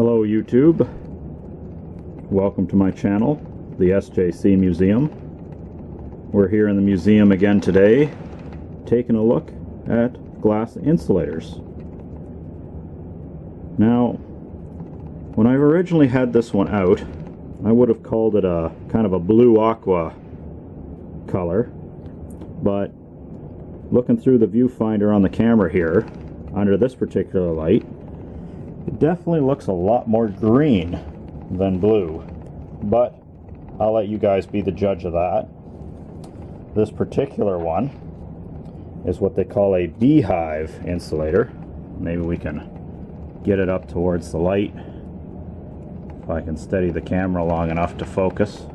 Hello YouTube, welcome to my channel, the SJC Museum. We're here in the museum again today, taking a look at glass insulators. Now, when I originally had this one out, I would have called it a kind of a blue aqua color, but looking through the viewfinder on the camera here, under this particular light, it definitely looks a lot more green than blue, but I'll let you guys be the judge of that. This particular one is what they call a Beehive Insulator. Maybe we can get it up towards the light if I can steady the camera long enough to focus.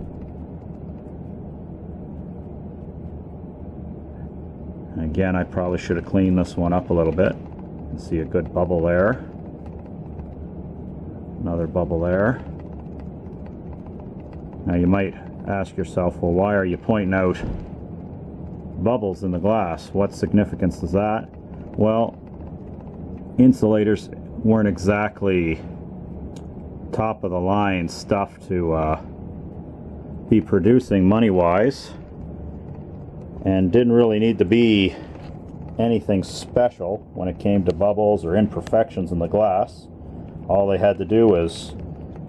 Again, I probably should have cleaned this one up a little bit. You can see a good bubble there. Another bubble there. Now you might ask yourself, well, why are you pointing out bubbles in the glass? What significance is that? Well, insulators weren't exactly top of the line stuff to be producing money-wise, and didn't really need to be anything special when it came to bubbles or imperfections in the glass. All they had to do was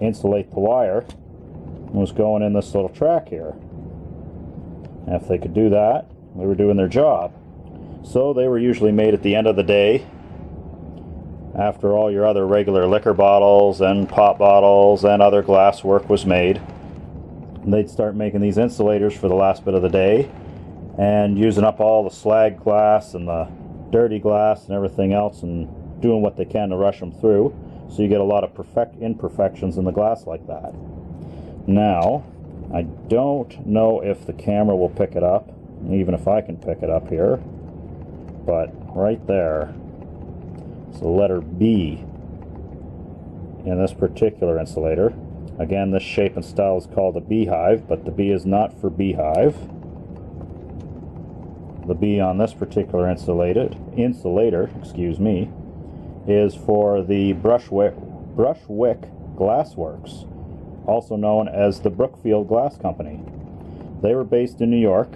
insulate the wire and was going in this little track here. And if they could do that, they were doing their job. So they were usually made at the end of the day, after all your other regular liquor bottles and pop bottles and other glass work was made. And they'd start making these insulators for the last bit of the day and using up all the slag glass and the dirty glass and everything else and doing what they can to rush them through. So you get a lot of imperfections in the glass like that. Now, I don't know if the camera will pick it up, even if I can pick it up here, but right there is the letter B in this particular insulator. Again, this shape and style is called a beehive, but the B is not for beehive. The B on this particular insulator, is for the Brushwick Glassworks, also known as the Brookfield Glass Company. They were based in New York,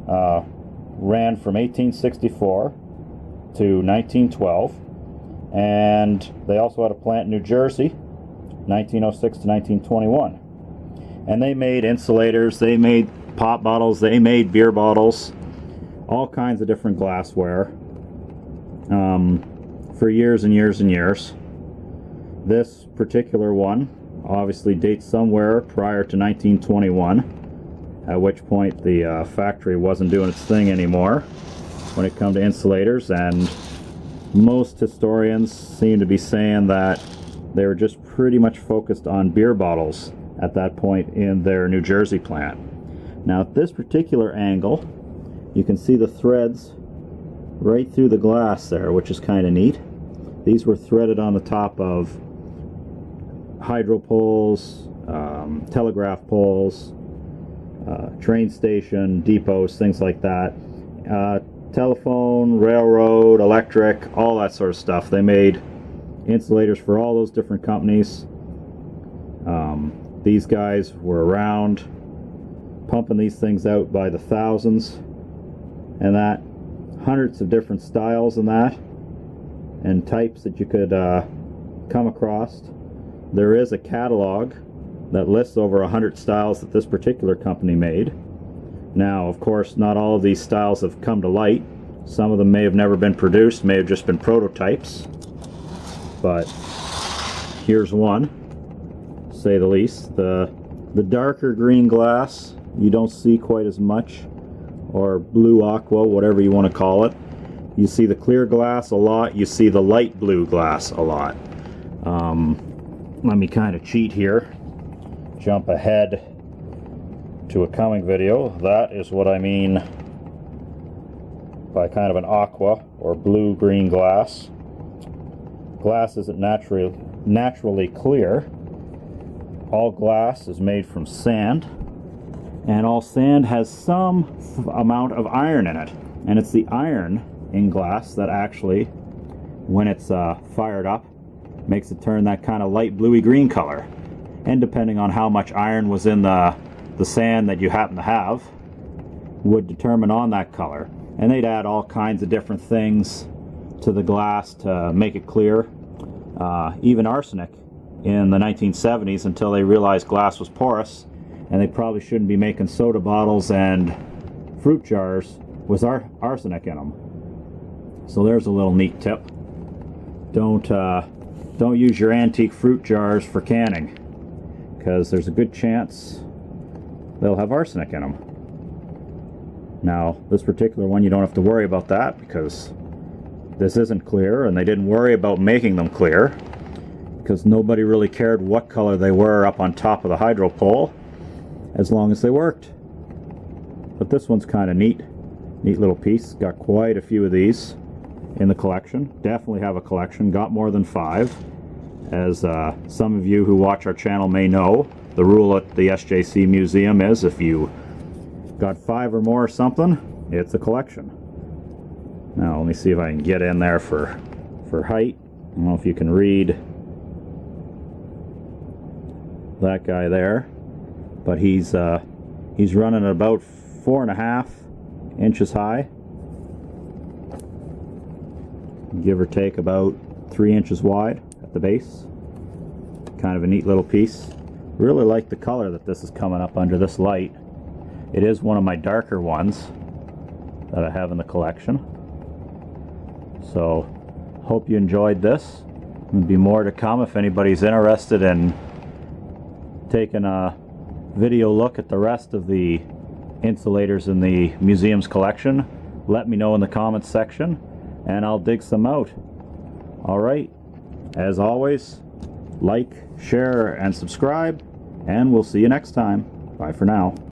ran from 1864 to 1912, and they also had a plant in New Jersey, 1906 to 1921. And they made insulators, they made pop bottles, they made beer bottles, all kinds of different glassware for years and years and years. This particular one obviously dates somewhere prior to 1921, at which point the factory wasn't doing its thing anymore when it comes to insulators, and most historians seem to be saying that they were just pretty much focused on beer bottles at that point in their New Jersey plant. Now at this particular angle, you can see the threads right through the glass there, which is kind of neat. These were threaded on the top of hydro poles, telegraph poles, train station, depots, things like that. Telephone, railroad, electric, all that sort of stuff. They made insulators for all those different companies. These guys were around pumping these things out by the thousands, and that hundreds of different styles and that, and types that you could come across. There is a catalog that lists over 100 styles that this particular company made. Now, of course, not all of these styles have come to light. Some of them may have never been produced, may have just been prototypes. But here's one, to say the least. The darker green glass you don't see quite as much, or blue aqua, whatever you want to call it. You see the clear glass a lot, you see the light blue glass a lot. Let me kind of cheat here, jump ahead to a coming video. That is what I mean by kind of an aqua or blue-green glass. Glass isn't naturally clear. All glass is made from sand, and all sand has some amount of iron in it, and it's the iron in glass that actually, when it's fired up makes it turn that kind of light bluey green color. And depending on how much iron was in the sand that you happen to have, would determine on that color. And they'd add all kinds of different things to the glass to make it clear. Even arsenic in the 1970s, until they realized glass was porous and they probably shouldn't be making soda bottles and fruit jars with arsenic in them. So there's a little neat tip. Don't use your antique fruit jars for canning, because there's a good chance they'll have arsenic in them. Now, this particular one, you don't have to worry about that, because this isn't clear, and they didn't worry about making them clear, because nobody really cared what color they were up on top of the hydro pole, as long as they worked. But this one's kind of neat little piece. Got quite a few of these in the collection. Definitely have a collection. Got more than 5. As some of you who watch our channel may know, the rule at the SJC museum is if you got 5 or more or something, it's a collection. Now let me see if I can get in there for height. I don't know if you can read that guy there, but he's running at about 4.5 inches high, give or take about 3 inches wide at the base. Kind of a neat little piece. Really like the color that this is coming up under this light. It is one of my darker ones that I have in the collection. So hope you enjoyed this. There'll be more to come if anybody's interested in taking a video look at the rest of the insulators in the museum's collection. Let me know in the comments section and I'll dig some out. Alright, as always, like, share, and subscribe, and we'll see you next time. Bye for now.